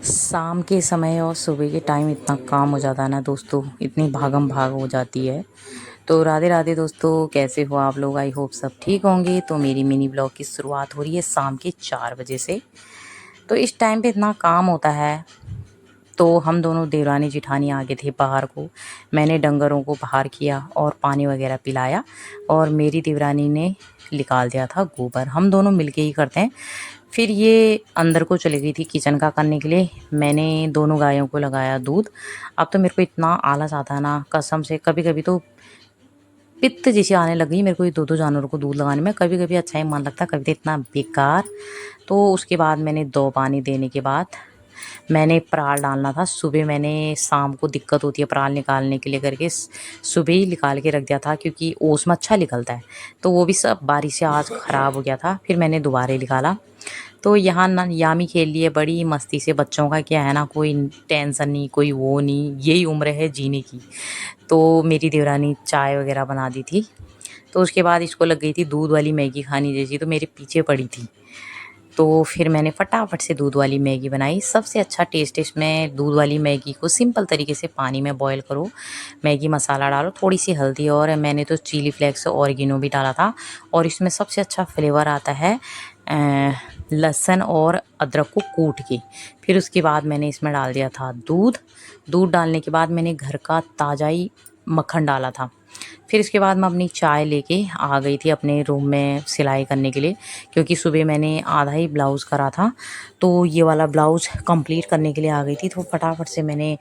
शाम के समय और सुबह के टाइम इतना काम हो जाता है ना दोस्तों, इतनी भागम भाग हो जाती है। तो राधे राधे दोस्तों, कैसे हो आप लोग? आई होप सब ठीक होंगे। तो मेरी मिनी ब्लॉग की शुरुआत हो रही है शाम के 4 बजे से। तो इस टाइम पे इतना काम होता है। तो हम दोनों देवरानी जिठानी आ गए थे बाहर को। मैंने डंगरों को बाहर किया और पानी वगैरह पिलाया, और मेरी देवरानी ने निकाल दिया था गोबर। हम दोनों मिलके ही करते हैं। फिर ये अंदर को चली गई थी किचन का करने के लिए। मैंने दोनों गायों को लगाया दूध। अब तो मेरे को इतना आलस आता है ना, कसम से। कभी कभी तो पित्त जैसी आने लग गई मेरे को ये दो दो जानवरों को दूध लगाने में। कभी कभी अच्छा ही मन लगता है, कभी तो इतना बेकार। तो उसके बाद मैंने 2 पानी देने के बाद मैंने पराल डालना था। सुबह मैंने, शाम को दिक्कत होती है पराल निकालने के लिए करके सुबह ही निकाल के रख दिया था, क्योंकि ओस में अच्छा निकलता है। तो वो भी सब बारिश से आज ख़राब हो गया था। फिर मैंने दोबारा निकाला। तो यहाँ ना यामी खेल लिए बड़ी मस्ती से। बच्चों का क्या है ना, कोई टेंशन नहीं, कोई वो नहीं, यही उम्र है जीने की। तो मेरी देवरानी चाय वगैरह बना दी थी। तो उसके बाद इसको लग गई थी दूध वाली मैगी खानी जैसी, तो मेरे पीछे पड़ी थी। तो फिर मैंने फटाफट से दूध वाली मैगी बनाई। सबसे अच्छा टेस्ट इसमें दूध वाली मैगी को सिंपल तरीके से पानी में बॉईल करो, मैगी मसाला डालो, थोड़ी सी हल्दी, और मैंने तो चिली फ्लेक्स ऑरिगेनो भी डाला था। और इसमें सबसे अच्छा फ्लेवर आता है लहसुन और अदरक को कूट के। फिर उसके बाद मैंने इसमें डाल दिया था दूध। दूध डालने के बाद मैंने घर का ताज़ा ही मक्खन डाला था। फिर इसके बाद मैं अपनी चाय लेके आ गई थी अपने रूम में सिलाई करने के लिए, क्योंकि सुबह मैंने आधा ही ब्लाउज़ करा था। तो ये वाला ब्लाउज़ कंप्लीट करने के लिए आ गई थी। तो फटाफट से मैंने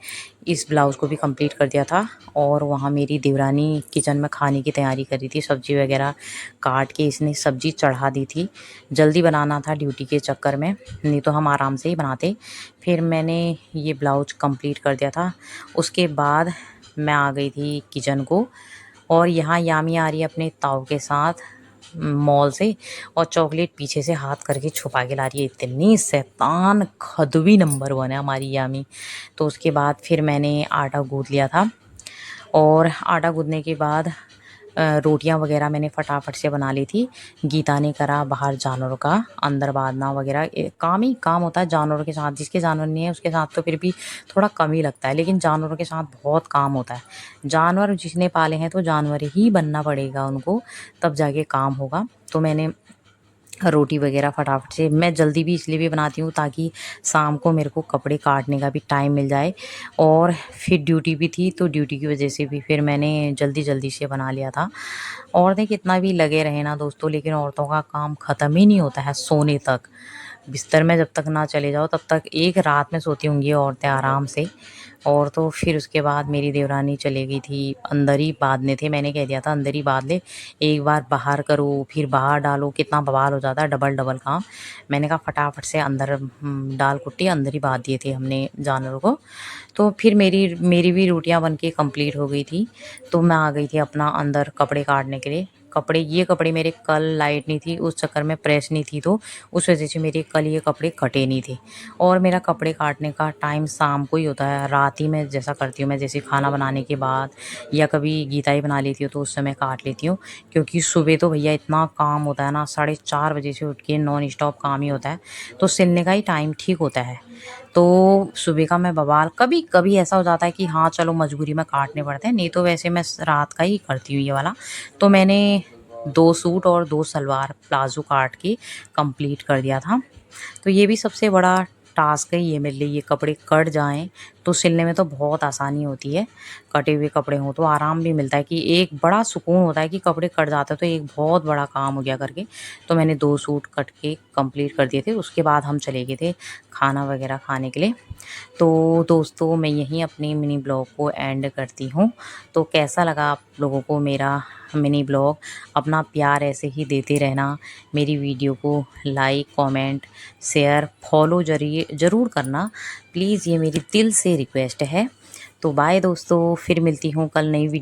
इस ब्लाउज़ को भी कंप्लीट कर दिया था। और वहाँ मेरी देवरानी किचन में खाने की तैयारी कर रही थी। सब्ज़ी वगैरह काट के इसने सब्ज़ी चढ़ा दी थी। जल्दी बनाना था ड्यूटी के चक्कर में, नहीं तो हम आराम से ही बनाते। फिर मैंने ये ब्लाउज़ कंप्लीट कर दिया था। उसके बाद मैं आ गई थी किचन को। और यहाँ यामी आ रही है अपने ताऊ के साथ मॉल से, और चॉकलेट पीछे से हाथ करके छुपा के ला रही है। इतनी शैतान खदवी नंबर 1 है हमारी यामी। तो उसके बाद फिर मैंने आटा गूँथ लिया था। और आटा गूँथने के बाद रोटियां वगैरह मैंने फटाफट से बना ली थी। गीता ने करा बाहर जानवरों का अंदर बांधना वगैरह। काम ही काम होता है जानवरों के साथ। जिसके जानवर नहीं है उसके साथ तो फिर भी थोड़ा कम ही लगता है, लेकिन जानवरों के साथ बहुत काम होता है। जानवर जिसने पाले हैं तो जानवर ही बनना पड़ेगा उनको, तब जाके काम होगा। तो मैंने रोटी वगैरह फटाफट से, मैं जल्दी भी इसलिए भी बनाती हूँ ताकि शाम को मेरे को कपड़े काटने का भी टाइम मिल जाए। और फिर ड्यूटी भी थी, तो ड्यूटी की वजह से भी फिर मैंने जल्दी जल्दी से बना लिया था। औरतें कितना भी लगे रहे ना दोस्तों, लेकिन औरतों का काम ख़त्म ही नहीं होता है सोने तक। बिस्तर में जब तक ना चले जाओ तब तक एक रात में सोती होंगी औरतें आराम से। और तो फिर उसके बाद मेरी देवरानी चली गई थी। अंदर ही बांधने थे, मैंने कह दिया था अंदर ही बांध ले, एक बार बाहर करो फिर बाहर डालो, कितना बवाल हो जाता है, डबल डबल काम। मैंने कहा फटाफट से अंदर डाल कुट्टी अंदर ही बांध दिए थे हमने जानवरों को। तो फिर मेरी मेरी भी रोटियां बन के कंप्लीट हो गई थी। तो मैं आ गई थी अपना अंदर कपड़े काटने के लिए। ये कपड़े मेरे कल लाइट नहीं थी, उस चक्कर में प्रेस नहीं थी, तो उस वजह से मेरे कल ये कपड़े कटे नहीं थे। और मेरा कपड़े काटने का टाइम शाम को ही होता है, रात ही में जैसा करती हूँ मैं, जैसे खाना बनाने के बाद, या कभी गीता ही बना लेती हूँ तो उस समय काट लेती हूँ। क्योंकि सुबह तो भैया इतना काम होता है ना, 4:30 बजे से उठ के नॉन स्टॉप काम ही होता है। तो सिलने का ही टाइम ठीक होता है। तो सुबह का मैं बवाल, कभी कभी ऐसा हो जाता है कि हाँ चलो मजबूरी में काटने पड़ते हैं, नहीं तो वैसे मैं रात का ही करती हूँ ये वाला। तो मैंने 2 सूट और 2 सलवार प्लाजो काट के कंप्लीट कर दिया था। तो ये भी सबसे बड़ा टास्क है ये मेरे लिए। ये कपड़े कट जाएं तो सिलने में तो बहुत आसानी होती है। कटे हुए कपड़े हों तो आराम भी मिलता है, कि एक बड़ा सुकून होता है कि कपड़े कट जाते हैं तो एक बहुत बड़ा काम हो गया करके। तो मैंने 2 सूट कट के कंप्लीट कर दिए थे। उसके बाद हम चले गए थे खाना वगैरह खाने के लिए। तो दोस्तों मैं यहीं अपनी मिनी ब्लॉग को एंड करती हूँ। तो कैसा लगा आप लोगों को मेरा मिनी ब्लॉग? अपना प्यार ऐसे ही देते रहना। मेरी वीडियो को लाइक, कमेंट, शेयर, फॉलो ज़रूर करना प्लीज़, ये मेरी दिल से रिक्वेस्ट है। तो बाय दोस्तों, फिर मिलती हूँ कल नई वीडियो।